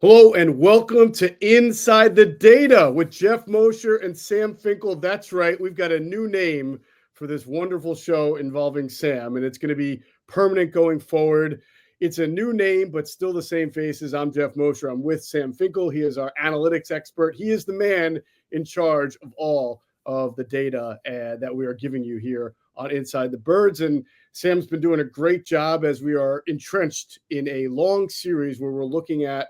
Hello and welcome to Inside the Data with Geoff Mosher and Sam Finkel. That's right, we've got a new name for this wonderful show involving Sam, and it's going to be permanent going forward. It's a new name, but still the same faces. I'm Geoff Mosher. I'm with Sam Finkel. He is our analytics expert. He is the man in charge of all of the data that we are giving you here on Inside the Birds. And Sam's been doing a great job as we are entrenched in a long series where we're looking at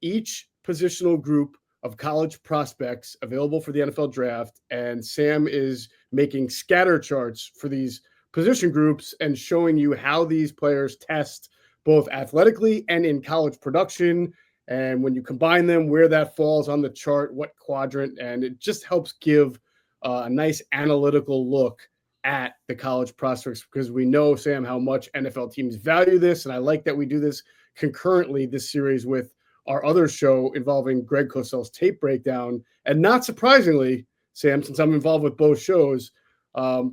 each positional group of college prospects available for the NFL draft. And Sam is making scatter charts for these position groups and showing you how these players test both athletically and in college production. And when you combine them, where that falls on the chart, what quadrant, and it just helps give a nice analytical look at the college prospects, because we know, Sam, how much NFL teams value this. And I like that we do this concurrently, this series, with our other show involving Greg Cosell's tape breakdown. And not surprisingly, Sam, since I'm involved with both shows, what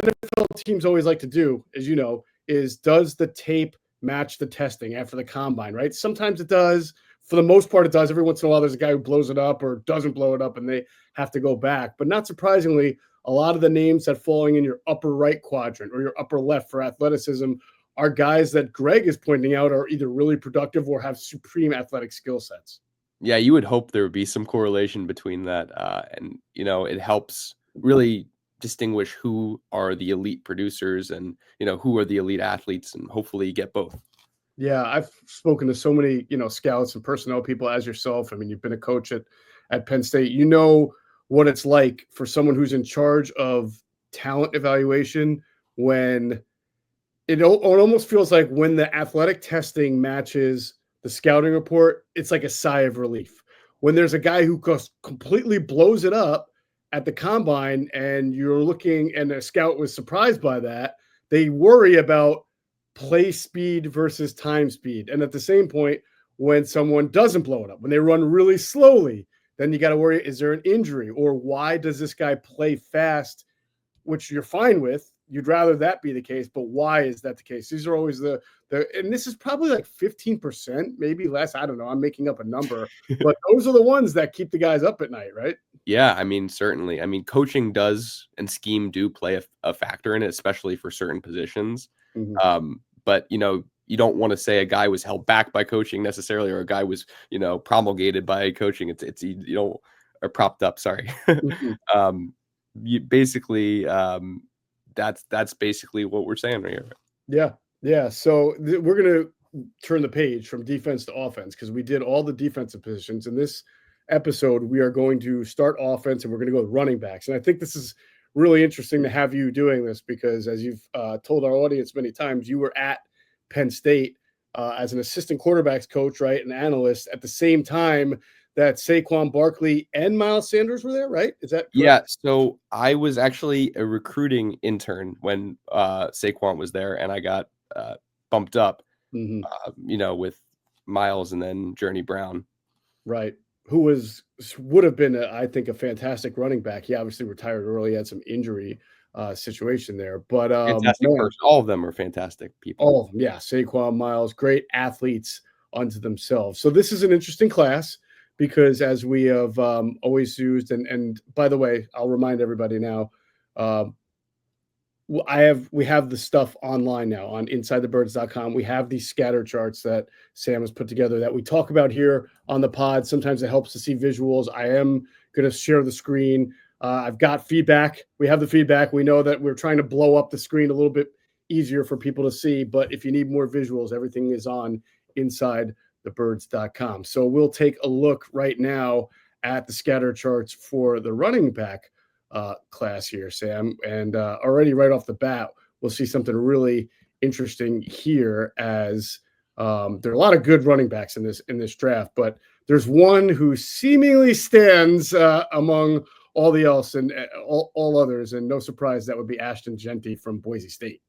NFL teams always like to do, as you know, is does the tape match the testing after the combine, right? Sometimes it does. For the most part, it does. Every once in a while, there's a guy who blows it up or doesn't blow it up, and they have to go back. But not surprisingly, a lot of the names that falling in your upper right quadrant or your upper left for athleticism are guys that Greg is pointing out are either really productive or have supreme athletic skill sets. Yeah, you would hope there would be some correlation between that. And, it helps really distinguish who are the elite producers and, who are the elite athletes, and hopefully you get both. Yeah, I've spoken to so many, scouts and personnel people as yourself. I mean, you've been a coach at Penn State. You know what it's like for someone who's in charge of talent evaluation when it almost feels like when the athletic testing matches the scouting report, it's like a sigh of relief. When there's a guy who completely blows it up at the combine and you're looking and a scout was surprised by that, they worry about play speed versus time speed. And at the same point, when someone doesn't blow it up, when they run really slowly, then you got to worry, is there an injury, or why does this guy play fast, which you're fine with? You'd rather that be the case, but why is that the case? These are always the and this is probably like 15%, maybe less. I don't know. I'm making up a number, but those are the ones that keep the guys up at night, right? Yeah, I mean, certainly. I mean, coaching does and scheme do play a factor in it, especially for certain positions. Mm-hmm. But, you don't want to say a guy was held back by coaching necessarily, or a guy was, promulgated by coaching. It's or propped up. Sorry. Mm-hmm. You basically, that's basically what we're saying right here. Yeah. So we're going to turn the page from defense to offense, because we did all the defensive positions. In this episode, we are going to start offense, and we're going to go with running backs. And I think this is really interesting to have you doing this, because as you've told our audience many times, you were at Penn State as an assistant quarterbacks coach, right? An analyst at the same time that Saquon Barkley and Miles Sanders were there, right? Is that correct? Yeah. So I was actually a recruiting intern when Saquon was there, and I got bumped up, with Miles and then Journey Brown. Right. Who would have been, I think, a fantastic running back. He obviously retired early, had some injury situation there. But fantastic person. All of them are fantastic people. All of them, yeah. Saquon, Miles, great athletes unto themselves. So this is an interesting class, because as we have always used, and by the way, I'll remind everybody now, we have the stuff online now on InsideTheBirds.com. We have these scatter charts that Sam has put together that we talk about here on the pod. Sometimes it helps to see visuals. I am going to share the screen. I've got feedback. We have the feedback. We know that we're trying to blow up the screen a little bit easier for people to see, but if you need more visuals, everything is on InsideTheBirds.com. So we'll take a look right now at the scatter charts for the running back class here, Sam, and already right off the bat, we'll see something really interesting here, as there are a lot of good running backs in this draft, but there's one who seemingly stands among all the else and all others, and no surprise, that would be AshtonJeanty from Boise State.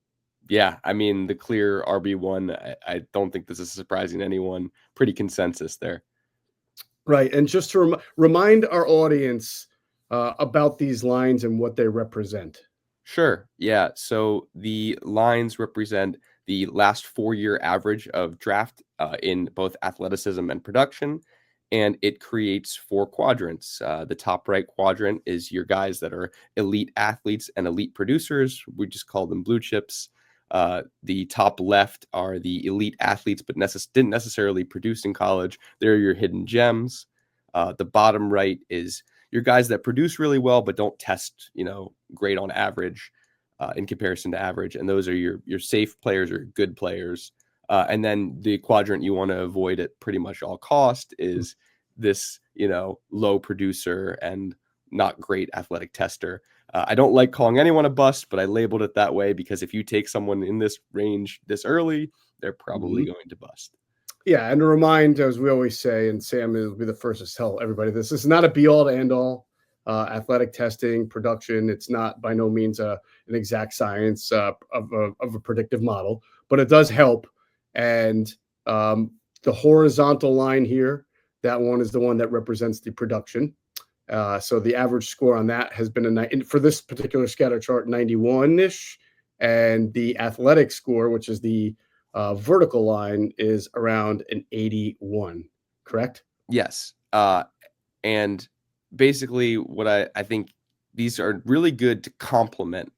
Yeah, I mean, the clear RB1. I don't think this is surprising to anyone. Pretty consensus there. Right, and just to remind our audience about these lines and what they represent. Sure. Yeah. So the lines represent the last 4-year average of draft in both athleticism and production. And it creates 4 quadrants. The top right quadrant is your guys that are elite athletes and elite producers. We just call them blue chips. The top left are the elite athletes, but didn't necessarily produce in college. They're your hidden gems. The bottom right is your guys that produce really well, but don't test, great on average in comparison to average. And those are your safe players or good players. And then the quadrant you want to avoid at pretty much all cost is this, low producer and not great athletic tester. I don't like calling anyone a bust, but I labeled it that way because if you take someone in this range this early, they're probably going to bust. Yeah, and to remind, as we always say, and Sam will be the first to tell everybody this is not a be-all to end-all. Athletic testing, production, it's not by no means an exact science of a predictive model, but it does help. And the horizontal line here, that one is the one that represents the production. So the average score on that has been for this particular scatter chart, 91-ish. And the athletic score, which is the vertical line, is around an 81, correct? Yes. And basically what I think these are really good to complement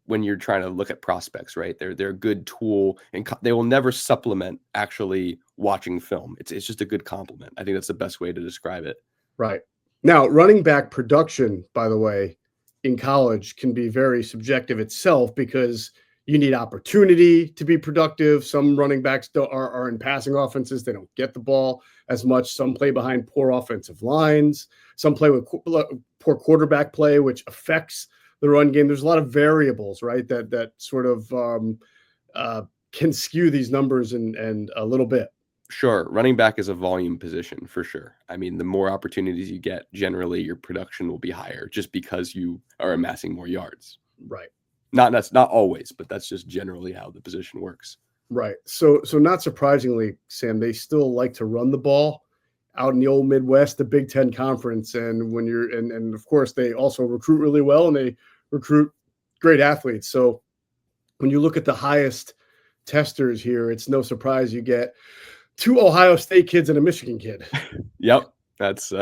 when you're trying to look at prospects, right? They're a good tool, and they will never supplement actually watching film. It's just a good complement. I think that's the best way to describe it. Right. Now, running back production, by the way, in college can be very subjective itself because you need opportunity to be productive. Some running backs are in passing offenses. They don't get the ball as much. Some play behind poor offensive lines. Some play with poor quarterback play, which affects the run game. There's a lot of variables, right, that sort of can skew these numbers and a little bit. Sure. Running back is a volume position for sure. I mean, the more opportunities you get, generally your production will be higher just because you are amassing more yards. Right. That's not always, but that's just generally how the position works. Right. So not surprisingly, Sam, they still like to run the ball out in the old Midwest, the Big Ten Conference. And when and of course, they also recruit really well and they recruit great athletes. So when you look at the highest testers here, it's no surprise you get 2 Ohio State kids and a Michigan kid. Yep. That's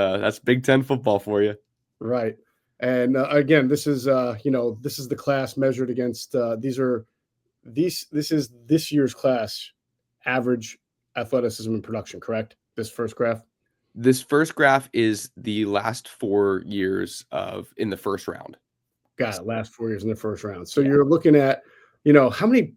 Big Ten football for you. Right. And again, this is this is the class measured against this is this year's class average athleticism and production, correct? This first graph? This first graph is the last 4 years in the first round. Got it. Last 4 years in the first round. So you're looking at, how many,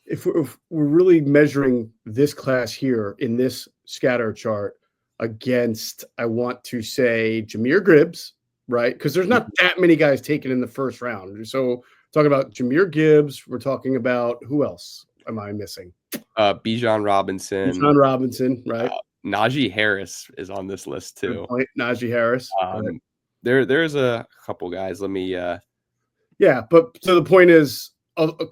if we're really measuring this class here in this scatter chart against, I want to say, Jahmyr Gibbs, right? Because there's not that many guys taken in the first round. So talking about Jahmyr Gibbs, we're talking about who else am I missing? Bijan Robinson. Bijan Robinson, right? Najee Harris is on this list too. Najee Harris. Right. There's a couple guys. Let me. Yeah, but so the point is,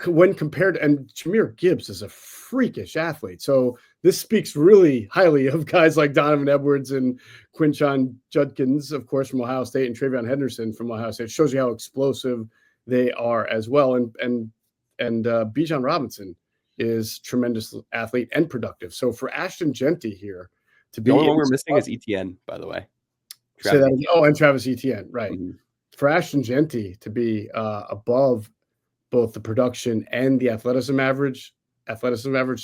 when compared, and Jahmyr Gibbs is a freakish athlete. So this speaks really highly of guys like Donovan Edwards and Quinshon Judkins, of course, from Ohio State, and Travion Henderson from Ohio State. It shows you how explosive they are as well. And Bijan Robinson is tremendous athlete and productive. So for AshtonJeanty here to be, the only one we're missing is ETN, by the way. And Travis Etienne, right? Mm-hmm. For AshtonJeanty to be above both the production and the athleticism average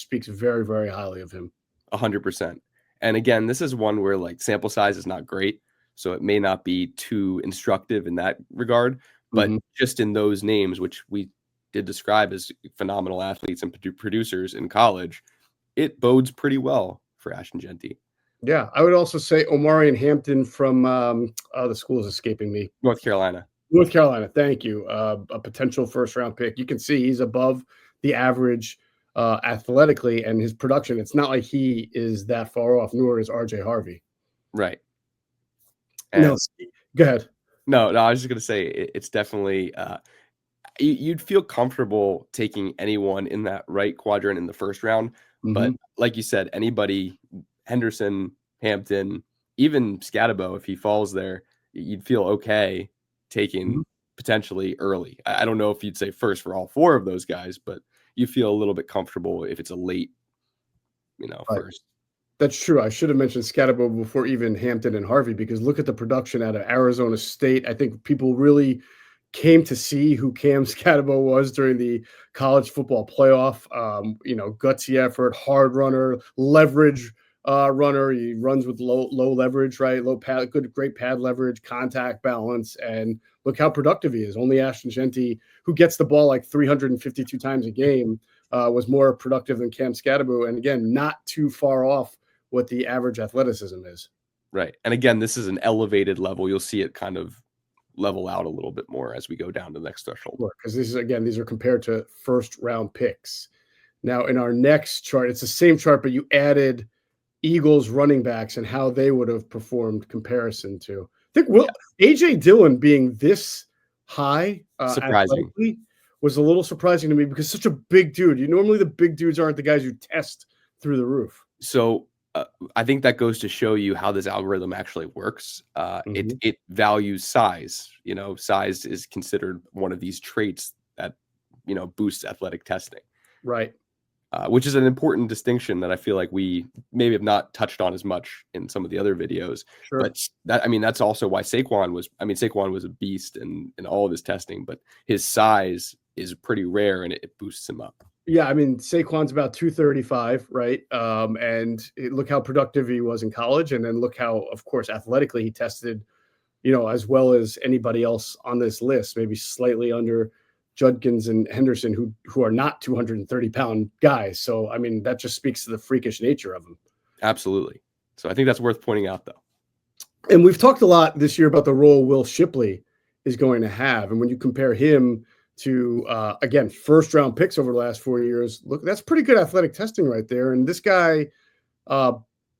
speaks very, very highly of him. 100%. And again, this is one where sample size is not great, so it may not be too instructive in that regard. But just in those names, which we did describe as phenomenal athletes and producers in college, it bodes pretty well for AshtonJeanty. Yeah, I would also say OmarionHampton from the school is escaping me. North Carolina. Thank you. A potential first-round pick. You can see he's above the average athletically, and his production. It's not like he is that far off. Nor is RJ Harvey. Right. No, go ahead. No, I was just gonna say it's definitely. You'd feel comfortable taking anyone in that right quadrant in the first round, but like you said, anybody. Henderson, Hampton, even Scatabo, if he falls there, you'd feel okay taking potentially early. I don't know if you'd say first for all 4 of those guys, but you feel a little bit comfortable if it's a late, first. That's true. I should have mentioned Scatterbo before even Hampton and Harvey, because look at the production out of Arizona State. I think people really came to see who Cam Scatterbo was during the college football playoff. Gutsy effort, hard runner, leverage runner. He runs with low leverage, right? Low pad, great pad leverage, contact balance, and look how productive he is. Only AshtonJeanty, who gets the ball like 352 times a game, was more productive than Cam Scatterbo, and again, not too far off what the average athleticism is. Right. And again, this is an elevated level. You'll see it kind of level out a little bit more as we go down to the next threshold. Because these are compared to first round picks. Now in our next chart, it's the same chart, but you added Eagles running backs and how they would have performed comparison to. I think AJ Dillon being this high surprising was a little surprising to me, because such a big dude. Normally the big dudes aren't the guys you test through the roof. So I think that goes to show you how this algorithm actually works. It values size. Size is considered one of these traits that, boosts athletic testing. Right. Which is an important distinction that I feel like we maybe have not touched on as much in some of the other videos. Sure. But that's also why Saquon was a beast in all of his testing, but his size is pretty rare and it boosts him up. Yeah, Saquon's about 235, right? Look how productive he was in college, and then look how, of course, athletically he tested, as well as anybody else on this list, maybe slightly under Judkins and Henderson, who are not 230-pound guys. So, that just speaks to the freakish nature of them. Absolutely. So I think that's worth pointing out, though. And we've talked a lot this year about the role Will Shipley is going to have. And when you compare him to, again, first-round picks over the last 4 years, look, that's pretty good athletic testing right there. And this guy,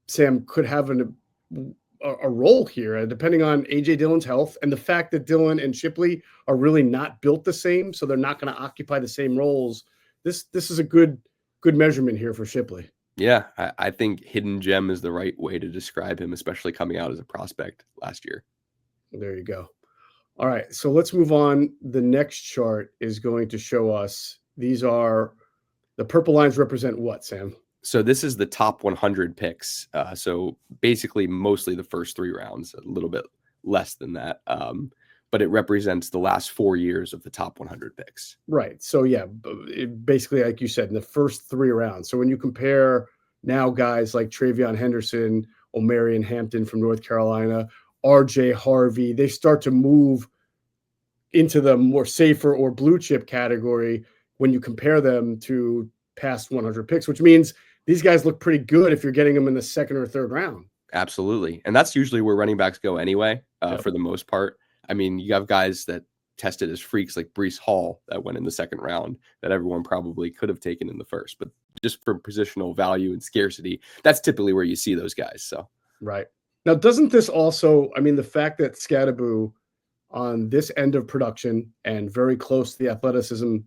Sam, could have a role here, depending on A.J. Dillon's health and the fact that Dillon and Shipley are really not built the same, so they're not going to occupy the same roles. This is a good measurement here for Shipley. Yeah, I think hidden gem is the right way to describe him, especially coming out as a prospect last year. There you go. All right, so let's move on. The next chart is going to show us, these are, the purple lines represent what, Sam? So this is the top 100 picks. So basically mostly the first 3 rounds, a little bit less than that. But it represents the last 4 years of the top 100 picks. Right. So yeah, basically, like you said, in the first 3 rounds. So when you compare now guys like Travion Henderson, OmarionHampton from North Carolina, RJ Harvey, they start to move into the more safer or blue chip category when you compare them to past 100 picks, which means these guys look pretty good if you're getting them in the second or third round. Absolutely. And that's usually where running backs go anyway, for the most part. You have guys that tested as freaks like Breece Hall that went in the second round that everyone probably could have taken in the first, but just for positional value and scarcity, that's typically where you see those guys. So, right. Now, doesn't this also, the fact that Scatterbo on this end of production and very close to the athleticism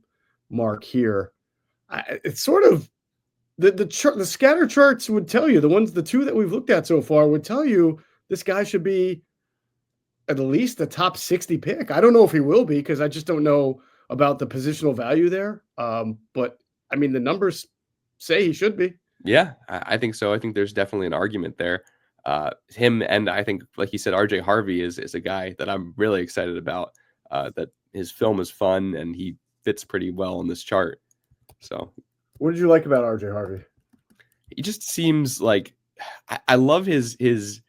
mark here, it's sort of the scatter charts would tell you, the 2 that we've looked at so far would tell you this guy should be at least a top 60 pick. I don't know if he will be, because I just don't know about the positional value there. But the numbers say he should be. Yeah, I think so. I think there's definitely an argument there. Him, and I think, like you said, RJ Harvey is a guy that I'm really excited about, that his film is fun and he fits pretty well in this chart. So what did you like about RJ Harvey? He just seems like, I love his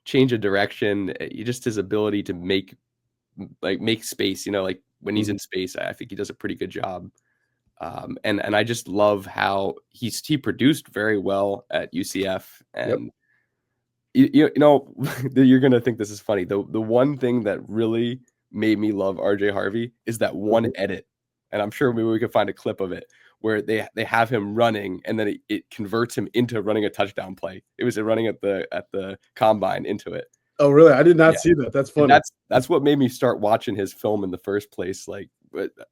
change of direction. Just his ability to make space, like when he's in space, I think he does a pretty good job. And I just love how he produced very well at UCF. And you're going to think this is funny. The one thing that really made me love RJ Harvey is that one edit. And I'm sure maybe we could find a clip of it where they have him running, and then it converts him into running a touchdown play. It was running at the combine into it. Oh, really? I did not see that. That's funny. And that's what made me start watching his film in the first place. Like,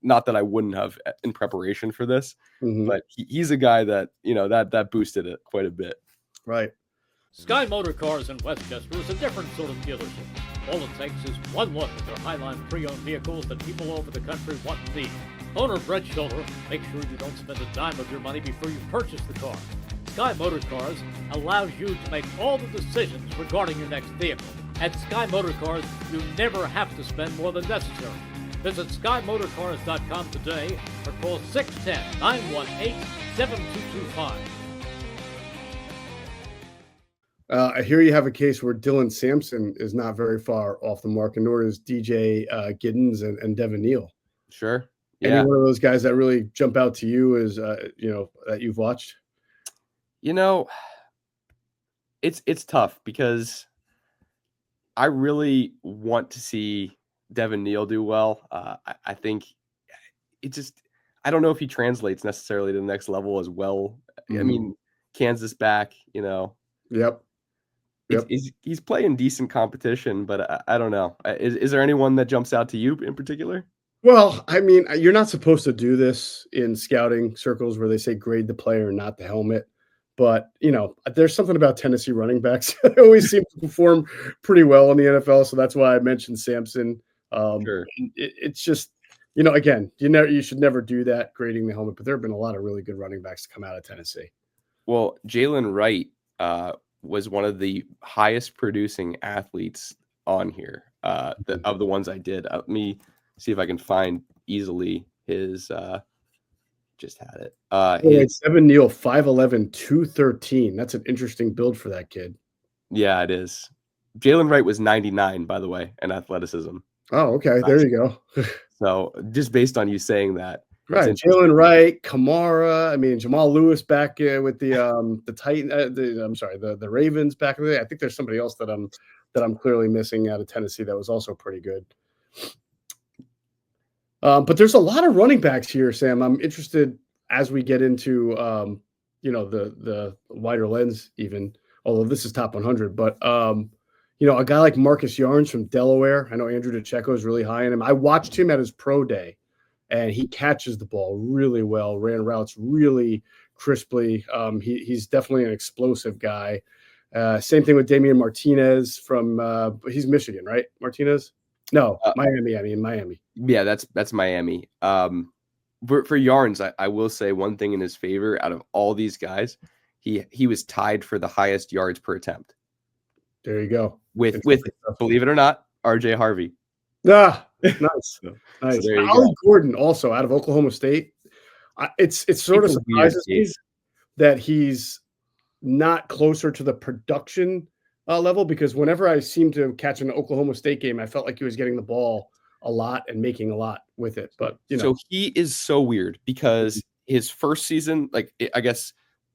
not that I wouldn't have in preparation for this, but he's a guy that, that boosted it quite a bit. Right. Sky Motor Cars in Westchester is a different sort of dealership. All it takes is one look at their Highline pre-owned vehicles that people all over the country want and need. Owner Brett Schiller, make sure you don't spend a dime of your money before you purchase the car. Sky Motor Cars allows you to make all the decisions regarding your next vehicle. At Sky Motor Cars, you never have to spend more than necessary. Visit SkyMotorCars.com today or call 610-918-7225. I hear you have a case where Dylan Sampson is not very far off the mark, and nor is DJ Giddens and Devin Neal. Sure. Any Yeah. one of those guys that really jump out to you as that you've watched? It's tough because I really want to see Devin Neal do well. I think I don't know if he translates necessarily to the next level as well. I mean, Kansas back, Yep. He's playing decent competition, but I don't know. Is there anyone that jumps out to you in particular? Well, I mean, you're not supposed to do this in scouting circles where they say grade the player, not the helmet. But, there's something about Tennessee running backs. They always seem to perform pretty well in the NFL. So that's why I mentioned Sampson. Sure. It's just, again, you should never do that, grading the helmet. But there have been a lot of really good running backs to come out of Tennessee. Well, Jalen Wright was one of the highest producing athletes on here of the ones I did. Let me see if I can find easily his just had it. Devin Neal, 5'11", 213. That's an interesting build for that kid. Yeah, it is. Jalen Wright was 99, by the way, in athleticism. Oh, okay. There you go. So just based on you saying that. Right. Jalen Wright, Kamara. I mean, Jamal Lewis back with the Titan. The Ravens back in the day. I think there's somebody else that I'm clearly missing out of Tennessee that was also pretty good. But there's a lot of running backs here, Sam. I'm interested as we get into the wider lens, even although this is top 100. But a guy like Marcus Yarns from Delaware. I know Andrew DeCecco is really high on him. I watched him at his pro day, and he catches the ball really well, ran routes really crisply. He's definitely an explosive guy. Same thing with Damian Martinez from he's Michigan, right? Martinez? No, Miami. I mean, Miami. Yeah, that's Miami. For Yarns, I will say one thing in his favor. Out of all these guys, he was tied for the highest yards per attempt. There you go. With believe it or not, RJ Harvey. Ah, nice. Nice. So Ollie Gordon, also out of Oklahoma State. It's sort of surprises me that he's not closer to the production level, because whenever I seem to catch an Oklahoma State game, I felt like he was getting the ball a lot and making a lot with it. But so he is so weird because his first season, like I guess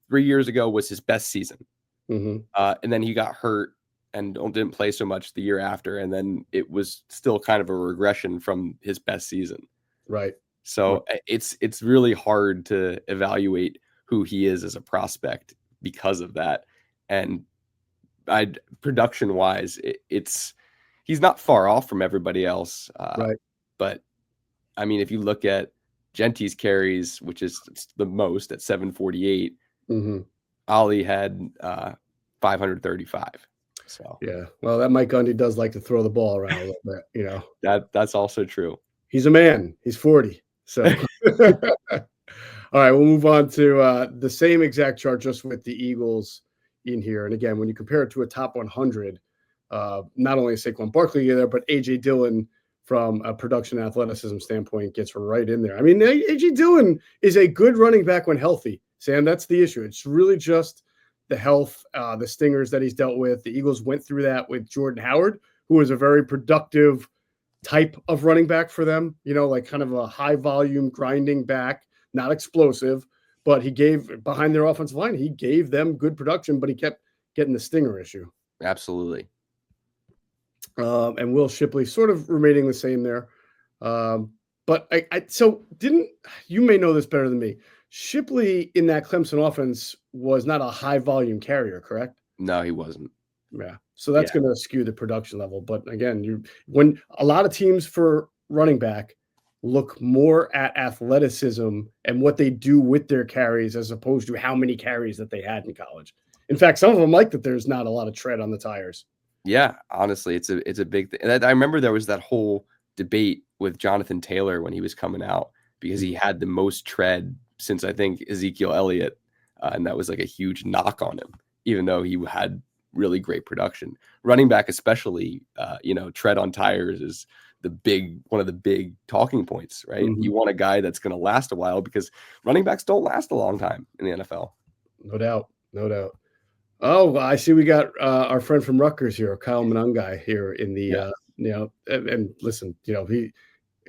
3 years ago, was his best season, and then he got hurt and didn't play so much the year after, and then it was still kind of a regression from his best season. Right. So it's really hard to evaluate who he is as a prospect because of that. And production wise, he's not far off from everybody else. Right. But I mean, if you look at Jeanty's carries, which is the most at 748, Ollie had 535. So yeah, well, that Mike Gundy does like to throw the ball around a little bit, That's also true. He's a man. He's 40. So all right, we'll move on to the same exact chart, just with the Eagles in here. And again, when you compare it to a top 100, not only is Saquon Barkley there, but AJ Dillon from a production and athleticism standpoint gets right in there. I mean, AJ Dillon is a good running back when healthy, Sam. That's the issue. It's really just the health, the stingers that he's dealt with. The Eagles went through that with Jordan Howard, who was a very productive type of running back for them, like kind of a high volume grinding back, not explosive, but he gave behind their offensive line, he gave them good production, but he kept getting the stinger issue. Absolutely. And Will Shipley sort of remaining the same there. But you may know this better than me. Shipley in that Clemson offense was not a high volume carrier, correct? No, he wasn't. Yeah. So that's going to skew the production level. But again, when a lot of teams for running back look more at athleticism and what they do with their carries as opposed to how many carries that they had in college. In fact, some of them like that there's not a lot of tread on the tires. Yeah, honestly, it's a big thing. And I remember there was that whole debate with Jonathan Taylor when he was coming out because he had the most tread since I think Ezekiel Elliott, and that was like a huge knock on him, even though he had really great production. Running back, especially, tread on tires is one of the big talking points, right? Mhm. You want a guy that's going to last a while because running backs don't last a long time in the NFL. No doubt. No doubt. Oh, I see we got our friend from Rutgers here, Kyle Monangai here in the, and listen,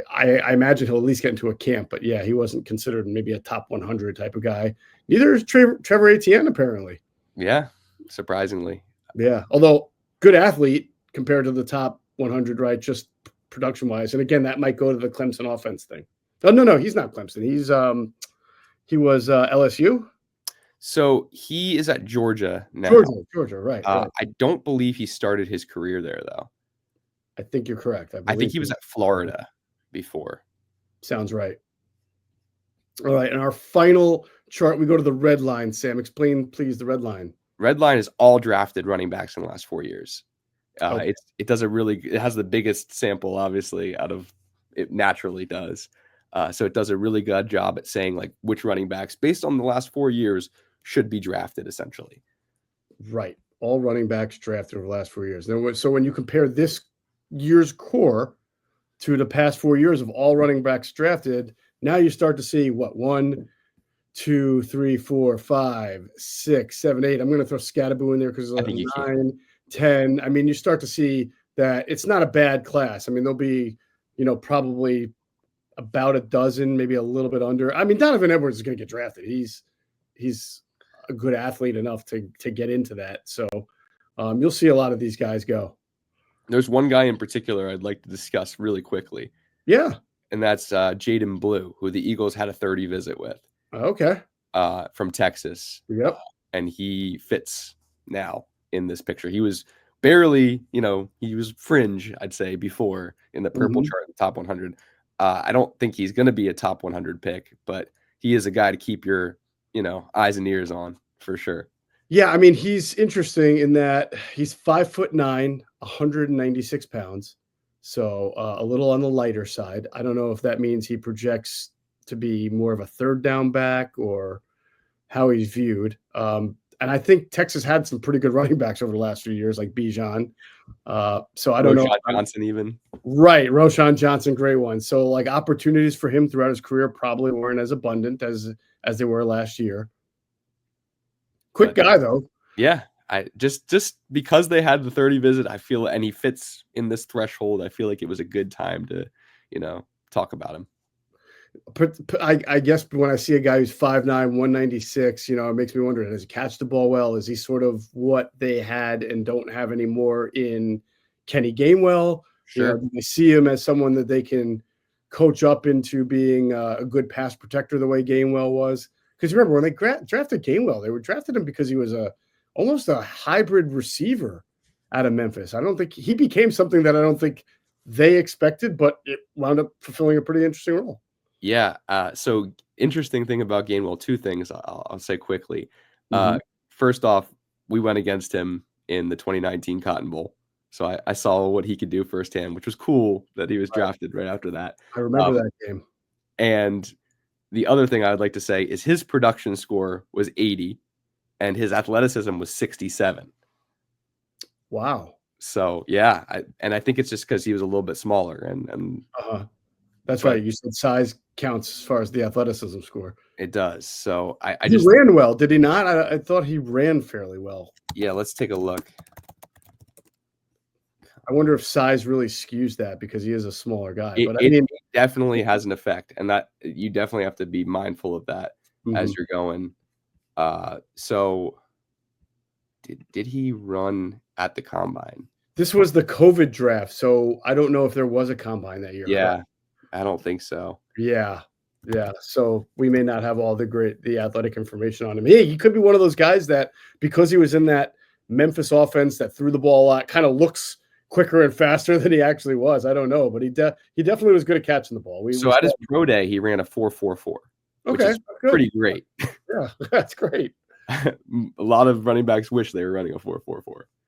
I imagine he'll at least get into a camp, but yeah, he wasn't considered maybe a top 100 type of guy. Neither is Trevor Etienne, apparently. Yeah, surprisingly. Yeah, although good athlete compared to the top 100, right? Just production wise. And again, that might go to the Clemson offense thing. Oh, no, he's not Clemson. He was LSU. So he is at Georgia now. Georgia, right. I don't believe he started his career there, though. I think you're correct. I think he was at Florida before. Sounds right. All right. And our final chart, we go to the red line. Sam, explain, please, the red line. Red line is all drafted running backs in the last 4 years. Okay. It has the biggest sample, obviously, out of it naturally does. So it does a really good job at saying like which running backs based on the last 4 years should be drafted essentially. Right. All running backs drafted over the last 4 years. So when you compare this year's core to the past 4 years of all running backs drafted, now you start to see what 1, 2, 3, 4, 5, 6, 7, 8. I'm going to throw Scatterboo in there because it's 9, 10. I mean, you start to see that it's not a bad class. I mean, there'll be, probably about a dozen, maybe a little bit under. I mean, Donovan Edwards is going to get drafted. He's a good athlete enough to get into that. So you'll see a lot of these guys go. There's one guy in particular I'd like to discuss really quickly. Yeah. And that's Jaden Blue, who the Eagles had a 30 visit with. Okay. From Texas. Yep. And he fits now in this picture. He was barely, he was fringe, I'd say, before in the purple chart, the top 100. I don't think he's going to be a top 100 pick, but he is a guy to keep your, eyes and ears on for sure. Yeah, I mean, he's interesting in that he's 5'9", 196 pounds. So a little on the lighter side. I don't know if that means he projects to be more of a third down back or how he's viewed. And I think Texas had some pretty good running backs over the last few years, like Bijan. So I don't know. Johnson even. Right. Roschon Johnson, great one. So like opportunities for him throughout his career probably weren't as abundant as they were last year. Quick guy though. Yeah. I just because they had the 30 visit, I feel, and he fits in this threshold, I feel like it was a good time to, talk about him. I guess when I see a guy who's 5'9", 196, it makes me wonder, does he catch the ball well? Is he sort of what they had and don't have anymore in Kenny Gainwell? Sure. Do they see him as someone that they can coach up into being a good pass protector the way Gainwell was? Because remember, when they drafted Gainwell, they drafted him because he was almost a hybrid receiver out of Memphis. I don't think he became something that I don't think they expected, but it wound up fulfilling a pretty interesting role. Yeah. So interesting thing about Gainwell, two things I'll say quickly. First off, we went against him in the 2019 Cotton Bowl. So I saw what he could do firsthand, which was cool that he was drafted right after that. I remember that game. And the other thing I would like to say is his production score was 80 and his athleticism was 67. Wow. So, yeah. I think it's just because he was a little bit smaller. And That's right. You said size counts as far as the athleticism score. It does. So he ran well, did he not? I thought he ran fairly well. Yeah, let's take a look. I wonder if size really skews that because he is a smaller guy. It definitely has an effect, and that you definitely have to be mindful of that as you're going. So did he run at the combine? This was the COVID draft, so I don't know if there was a combine that year. Yeah, right? I don't think so. Yeah. So we may not have all the athletic information on him. He could be one of those guys that because he was in that Memphis offense that threw the ball a lot, kind of looks quicker and faster than he actually was. I don't know, but he definitely was good at catching the ball. So at his pro day, he ran a 4.44. Okay, which is pretty great. Yeah, that's great. A lot of running backs wish they were running a 4.44.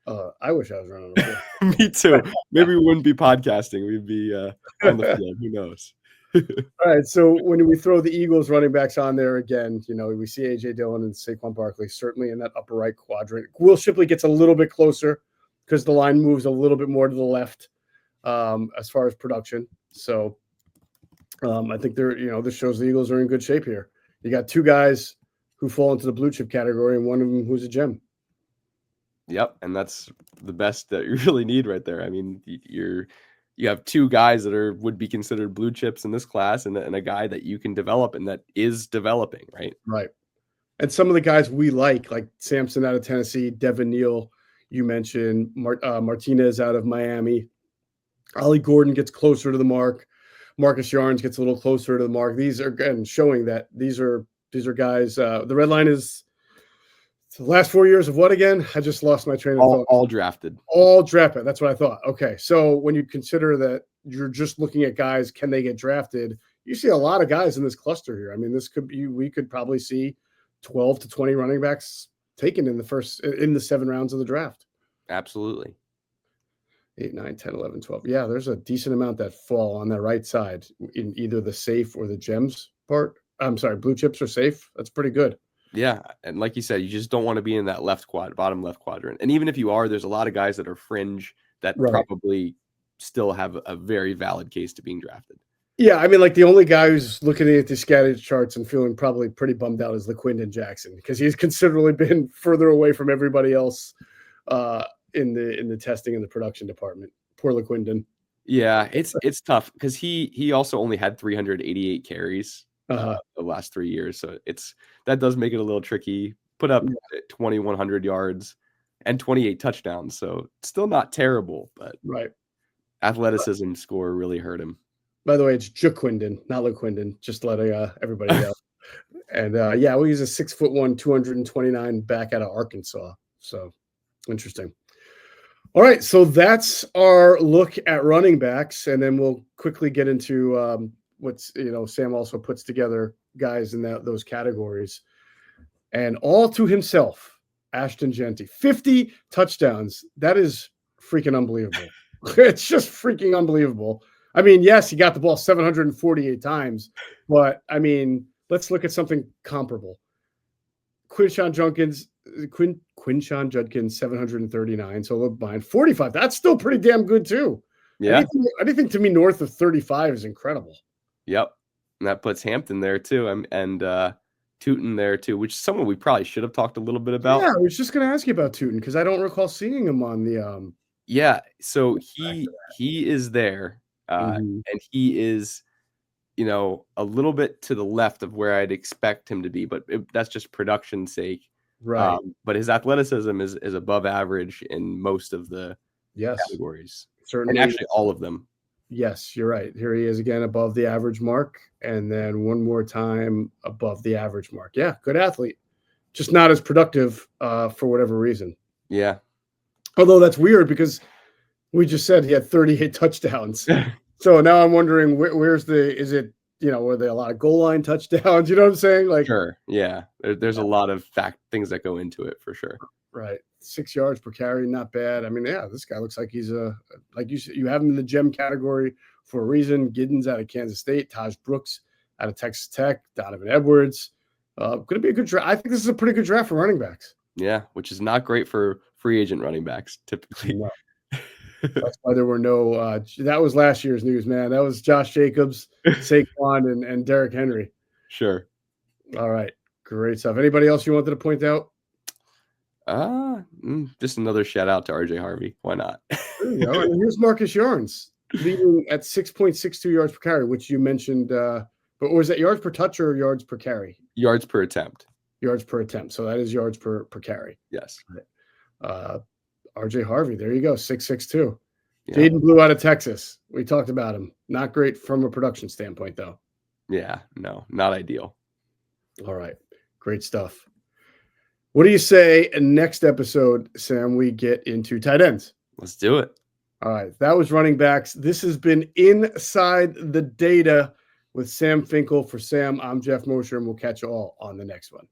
I wish I was running them. Me too. Maybe we wouldn't be podcasting. We'd be on the field. Who knows? All right. So when we throw the Eagles running backs on there again, we see A.J. Dillon and Saquon Barkley certainly in that upper right quadrant. Will Shipley gets a little bit closer because the line moves a little bit more to the left as far as production. So I think this shows the Eagles are in good shape here. You got two guys who fall into the blue chip category and one of them who's a gem. Yep, and that's the best that you really need right there. I mean, you have two guys that would be considered blue chips in this class, and a guy that you can develop and that is developing, right? Right. And some of the guys we like Sampson out of Tennessee, Devin Neal, you mentioned, Martinez out of Miami. Ollie Gordon gets closer to the mark. Marcus Yarns gets a little closer to the mark. These are, again, showing that these are guys. The red line is the last 4 years of what again? I just lost my train of thought. All drafted. All drafted. That's what I thought. Okay. So when you consider that you're just looking at guys, can they get drafted? You see a lot of guys in this cluster here. I mean, we could probably see 12 to 20 running backs taken in the 7 rounds of the draft. Absolutely. 8, 9, 10, 11, 12. Yeah, there's a decent amount that fall on that right side in either the safe or the gems part. I'm sorry, blue chips are safe. That's pretty good. Yeah, and like you said, you just don't want to be in that bottom left quadrant. And even if you are, there's a lot of guys that are fringe that probably still have a very valid case to being drafted. Yeah, I mean, the only guy who's looking at the scattered charts and feeling probably pretty bummed out is LaQuindon Jackson because he's considerably been further away from everybody else in the testing and the production department. Poor LaQuindon. Yeah, it's tough because he also only had 388 carries the last 3 years, so that does make it a little tricky. Put up 2,100 yards and 28 touchdowns, so still not terrible, but athleticism score really hurt him. By the way, it's Jaquindon, not LaQuindon. Just letting everybody know. And he's a 6'1", 229 back out of Arkansas. So interesting. All right, so that's our look at running backs, and then we'll quickly get into Sam also puts together guys in those categories, and all to himself, AshtonJeanty, 50 touchdowns. That is freaking unbelievable. It's just freaking unbelievable. I mean, yes, he got the ball 748 times, but I mean, let's look at something comparable. Quinshon Judkins, 739, so a little behind. 45, that's still pretty damn good too. Yeah. Anything to me north of 35 is incredible. Yep. And that puts Hampton there too, and Tootin there too, which is someone we probably should have talked a little bit about. Yeah, I was just going to ask you about Tootin because I don't recall seeing him on the Yeah, so he is there, and he is, a little bit to the left of where I'd expect him to be, but that's just production's sake. Right. But his athleticism is above average in most of the categories. Certainly. And actually all of them. Yes, you're right. Here he is again above the average mark, and then one more time above the average mark. Yeah, good athlete. Just not as productive for whatever reason. Yeah. Although that's weird because we just said he had 38 touchdowns. So now I'm wondering were there a lot of goal line touchdowns? You know what I'm saying? Sure. Yeah. There's a lot of things that go into it for sure. Right. 6 yards per carry, not bad. I mean, yeah, this guy looks like he's like you said, you have him in the gem category for a reason. Giddens out of Kansas State, Taj Brooks out of Texas Tech, Donovan Edwards. Going to be a good draft. I think this is a pretty good draft for running backs. Yeah, which is not great for free agent running backs typically. No. That's why there were no that was last year's news, man. That was Josh Jacobs, Saquon, and Derrick Henry. Sure. All right. Great stuff. Anybody else you wanted to point out? Just another shout out to RJ Harvey. Why not? There you go. And here's Marcus Yarns leading at 6.62 yards per carry, which you mentioned. But was that yards per touch or yards per carry? Yards per attempt. Yards per attempt. So that is yards per carry. Yes. RJ Harvey, there you go, 6'6". Yeah. Jaden Blue out of Texas. We talked about him. Not great from a production standpoint, though. Yeah, no, not ideal. All right. Great stuff. What do you say next episode, Sam, we get into tight ends? Let's do it. All right. That was running backs. This has been Inside the Data with Sam Finkel. For Sam, I'm Geoff Mosher, and we'll catch you all on the next one.